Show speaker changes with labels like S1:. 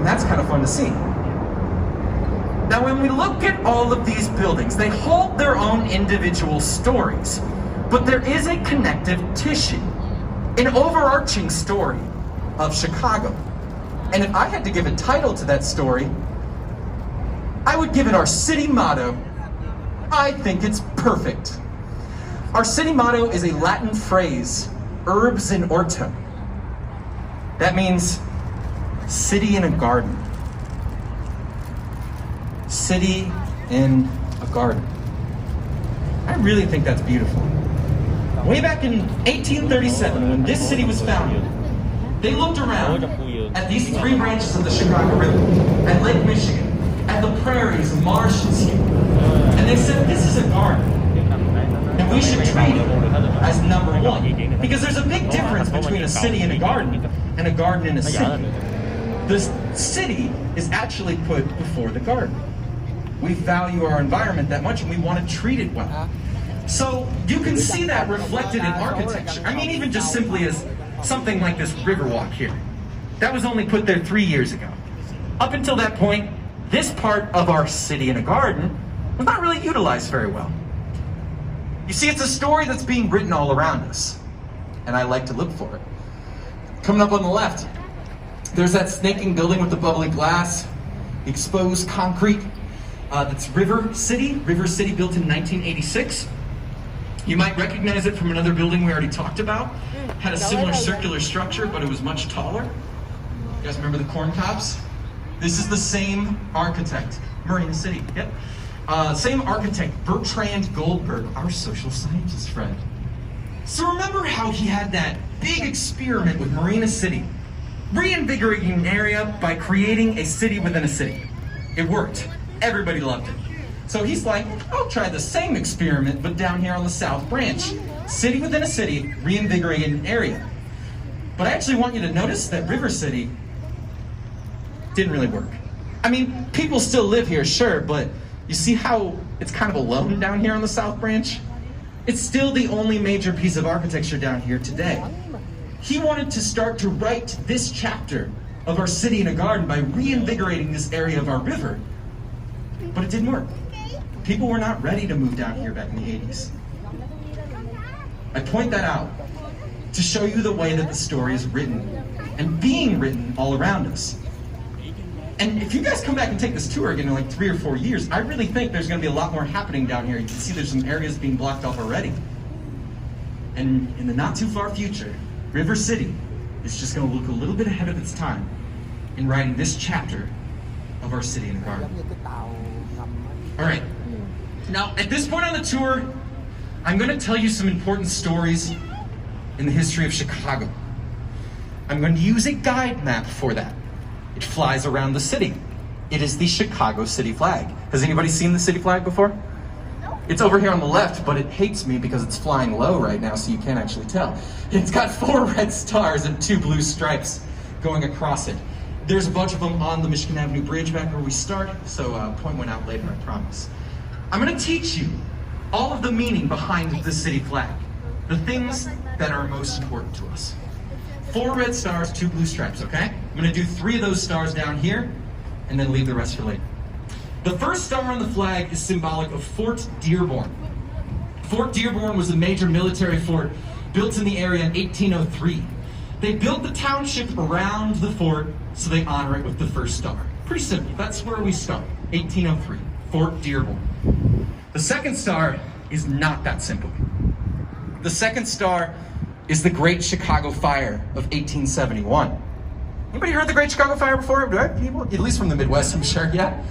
S1: and that's kind of fun to see. Now, when we look at all of these buildings, they hold their own individual stories, but there is a connective tissue, an overarching story of Chicago. And if I had to give a title to that story, I would give it our city motto. I think it's perfect. Our city motto is a Latin phrase, urbs in orto. That means city in a garden. City in a garden. I really think that's beautiful. Way back in 1837, when this city was founded, they looked around at these three branches of the Chicago River, at Lake Michigan, at the prairies, marsh, and sea, and they said, this is a garden, and we should treat it as number one, because there's a big difference between a city and a garden in a city. The city is actually put before the garden. We value our environment that much, and we want to treat it well. So you can see that reflected in architecture. I mean, even just simply as something like this Riverwalk here. That was only put there 3 years ago. Up until that point, this part of our city in a garden was not really utilized very well. You see, it's a story that's being written all around us, and I like to look for it. Coming up on the left, there's that snaking building with the bubbly glass, the exposed concrete. That's River City built in 1986. You might recognize it from another building we already talked about. Had a similar circular structure, but it was much taller. You guys remember the corn cobs? This is the same architect, Marina City, yep. Same architect, Bertrand Goldberg, our social scientist friend. So remember how he had that big experiment with Marina City, reinvigorating an area by creating a city within a city. It worked. Everybody loved it. So he's like, I'll try the same experiment, but down here on the South Branch. City within a city, reinvigorating an area. But I actually want you to notice that River City didn't really work. I mean, people still live here, sure, but you see how it's kind of alone down here on the South Branch? It's still the only major piece of architecture down here today. He wanted to start to write this chapter of our city in a garden by reinvigorating this area of our river, but it didn't work. People were not ready to move down here back in the 80s. I point that out to show you the way that the story is written and being written all around us. And if you guys come back and take this tour again in like 3 or 4 years, I really think there's going to be a lot more happening down here. You can see there's some areas being blocked off already. And in the not too far future, River City is just going to look a little bit ahead of its time in writing this chapter of our city in the garden. All right. Now, at this point on the tour, I'm going to tell you some important stories in the history of Chicago. I'm going to use a guide map for that. It flies around the city. It is the Chicago city flag. Has anybody seen the city flag before? It's over here on the left, but it hates me because it's flying low right now, so you can't actually tell. It's got 4 red stars and 2 blue stripes going across it. There's a bunch of them on the Michigan Avenue Bridge back where we start, so point one out later, I promise. I'm going to teach you all of the meaning behind the city flag, the things that are most important to us. 4 red stars, 2 blue stripes, okay? I'm going to do 3 of those stars down here, and then leave the rest for later. The first star on the flag is symbolic of Fort Dearborn. Fort Dearborn was a major military fort built in the area in 1803. They built the township around the fort, so they honor it with the first star. Pretty simple. That's where we start. 1803, Fort Dearborn. The second star is not that simple. The second star is the Great Chicago Fire of 1871. Anybody heard the Great Chicago Fire before? People, at least from the Midwest, I'm sure, yeah?